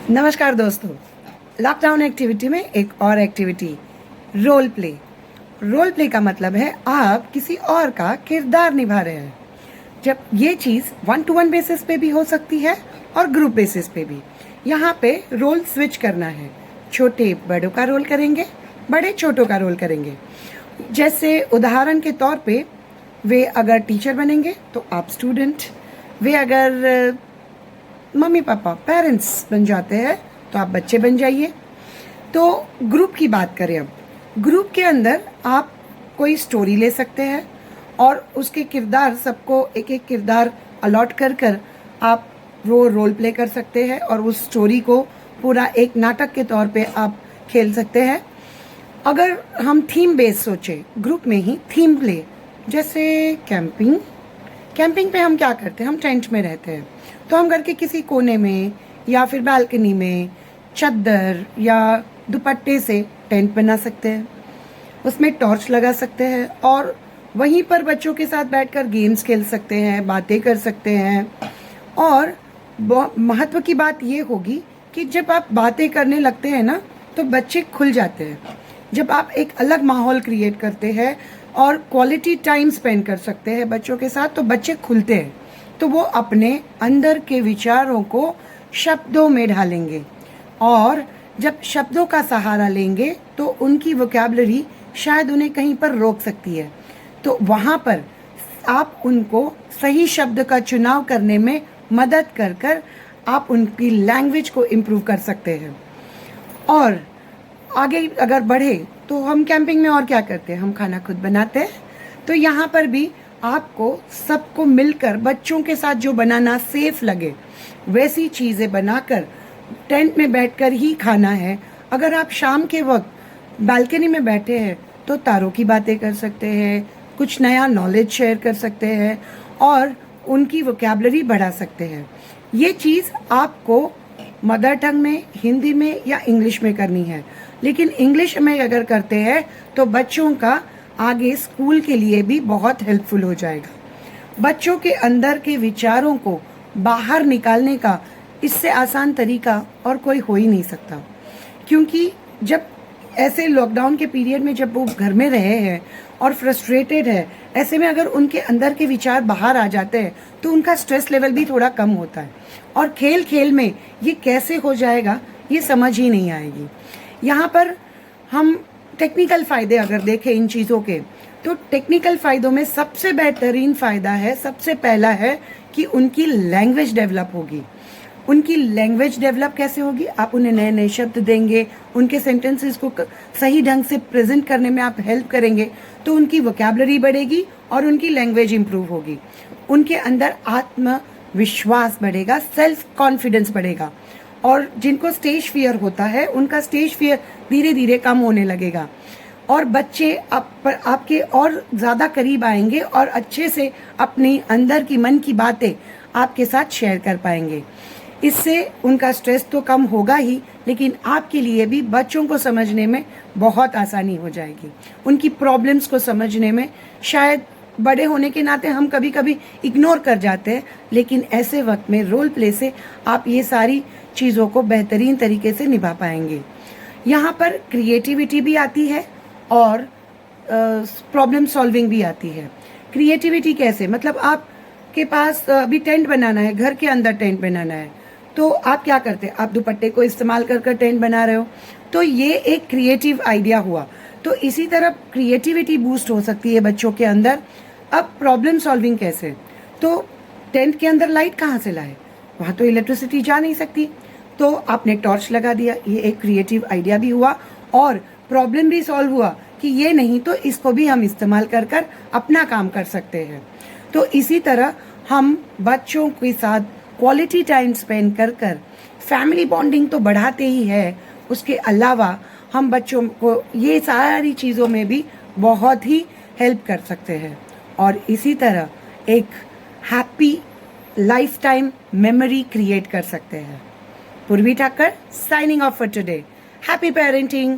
नमस्कार दोस्तों, lockdown activity में एक और activity role play. Role play का मतलब है आप किसी और का किरदार निभा रहे हैं। जब ये चीज़ 1-to-1 बेसिस पे भी हो सकती है और ग्रुप बेसिस पे भी। यहाँ पे रोल स्विच करना है। छोटे बड़ों का रोल करेंगे, बड़े छोटों का रोल करेंगे। जैसे उदाहरण के तौर पे वे अगर टीचर बनेंगे तो आप स्टूडेंट, वे अगर मम्मी पापा पेरेंट्स बन जाते हैं तो आप बच्चे बन जाइए। तो ग्रुप की बात करें, अब ग्रुप के अंदर आप कोई स्टोरी ले सकते हैं और उसके किरदार, सबको एक एक किरदार अलॉट कर कर आप वो रोल प्ले कर सकते हैं और उस स्टोरी को पूरा एक नाटक के तौर पे आप खेल सकते हैं। अगर हम थीम बेस सोचें, ग्रुप में ही थीम प्ले, जैसे कैंपिंग पे हम क्या करते हैं, हम टेंट में रहते हैं तो हम घर के किसी कोने में या फिर बालकनी में चद्दर या दुपट्टे से टेंट बना सकते हैं, उसमें टॉर्च लगा सकते हैं और वहीं पर बच्चों के साथ बैठकर गेम्स खेल सकते हैं, बातें कर सकते हैं। और महत्व की बात ये होगी कि जब आप बातें करने लगते हैं ना तो बच्चे खुल जाते हैं। जब आप एक अलग माहौल क्रिएट करते हैं और क्वालिटी टाइम स्पेंड कर सकते हैं बच्चों के साथ तो बच्चे खुलते हैं, तो वो अपने अंदर के विचारों को शब्दों में ढालेंगे और जब शब्दों का सहारा लेंगे तो उनकी वोकैबुलरी शायद उन्हें कहीं पर रोक सकती है। तो वहाँ पर आप उनको सही शब्द का चुनाव करने में मदद कर कर आप उनकी लैंग्वेज को इम्प्रूव कर सकते हैं। और आगे अगर बढ़े तो हम कैंपिंग में और क्या करते हैं, हम खाना खुद बनाते हैं। तो यहाँ पर भी आपको सबको मिलकर बच्चों के साथ जो बनाना सेफ लगे वैसी चीज़ें बनाकर टेंट में बैठकर ही खाना है। अगर आप शाम के वक्त बालकनी में बैठे हैं तो तारों की बातें कर सकते हैं, कुछ नया नॉलेज शेयर कर सकते हैं और उनकी वोकैबुलरी बढ़ा सकते हैं। ये चीज़ आपको मदर टंग में, हिंदी में या इंग्लिश में करनी है, लेकिन इंग्लिश में अगर करते हैं तो बच्चों का आगे स्कूल के लिए भी बहुत हेल्पफुल हो जाएगा। बच्चों के अंदर के विचारों को बाहर निकालने का इससे आसान तरीका और कोई हो ही नहीं सकता, क्योंकि जब ऐसे लॉकडाउन के पीरियड में जब वो घर में रहे हैं और फ्रस्ट्रेटेड है, ऐसे में अगर उनके अंदर के विचार बाहर आ जाते हैं तो उनका स्ट्रेस लेवल भी थोड़ा कम होता है और खेल खेल में ये कैसे हो जाएगा ये समझ ही नहीं आएगी। यहाँ पर हम टेक्निकल फ़ायदे अगर देखें इन चीज़ों के, तो टेक्निकल फ़ायदों में सबसे बेहतरीन फ़ायदा है, सबसे पहला है कि उनकी लैंग्वेज डेवलप होगी। उनकी लैंग्वेज डेवलप कैसे होगी, आप उन्हें नए नए शब्द देंगे, उनके सेंटेंसेस को सही ढंग से प्रेजेंट करने में आप हेल्प करेंगे तो उनकी वोकैबुलरी बढ़ेगी और उनकी लैंग्वेज इंप्रूव होगी। उनके अंदर आत्मविश्वास बढ़ेगा, सेल्फ कॉन्फिडेंस बढ़ेगा और जिनको स्टेज फियर होता है उनका स्टेज फियर धीरे धीरे कम होने लगेगा और बच्चे आपके और ज़्यादा करीब आएंगे और अच्छे से अपनी अंदर की मन की बातें आपके साथ शेयर कर पाएंगे। इससे उनका स्ट्रेस तो कम होगा ही, लेकिन आपके लिए भी बच्चों को समझने में बहुत आसानी हो जाएगी। उनकी प्रॉब्लम्स को समझने में शायद बड़े होने के नाते हम कभी कभी इग्नोर कर जाते हैं, लेकिन ऐसे वक्त में रोल प्ले से आप ये सारी चीज़ों को बेहतरीन तरीके से निभा पाएंगे। यहाँ पर क्रिएटिविटी भी आती है और प्रॉब्लम सॉल्विंग भी आती है। क्रिएटिविटी कैसे, मतलब आपके पास अभी टेंट बनाना है, घर के अंदर टेंट बनाना है, तो आप क्या करते हैं, आप दुपट्टे को इस्तेमाल कर कर टेंट बना रहे हो, तो ये एक क्रिएटिव आइडिया हुआ। तो इसी तरह क्रिएटिविटी बूस्ट हो सकती है बच्चों के अंदर। अब प्रॉब्लम सॉल्विंग कैसे, तो टेंट के अंदर लाइट कहाँ से लाए, वहाँ तो इलेक्ट्रिसिटी जा नहीं सकती, तो आपने टॉर्च लगा दिया, ये एक क्रिएटिव आइडिया भी हुआ और प्रॉब्लम भी सॉल्व हुआ कि ये नहीं तो इसको भी हम इस्तेमाल कर कर अपना काम कर सकते हैं। तो इसी तरह हम बच्चों के साथ क्वालिटी टाइम स्पेंड कर कर फैमिली बॉन्डिंग तो बढ़ाते ही है, उसके अलावा हम बच्चों को ये सारी चीज़ों में भी बहुत ही हेल्प कर सकते हैं और इसी तरह एक happy lifetime memory create कर सकते हैं। Purvi Thakkar signing off for today. Happy parenting.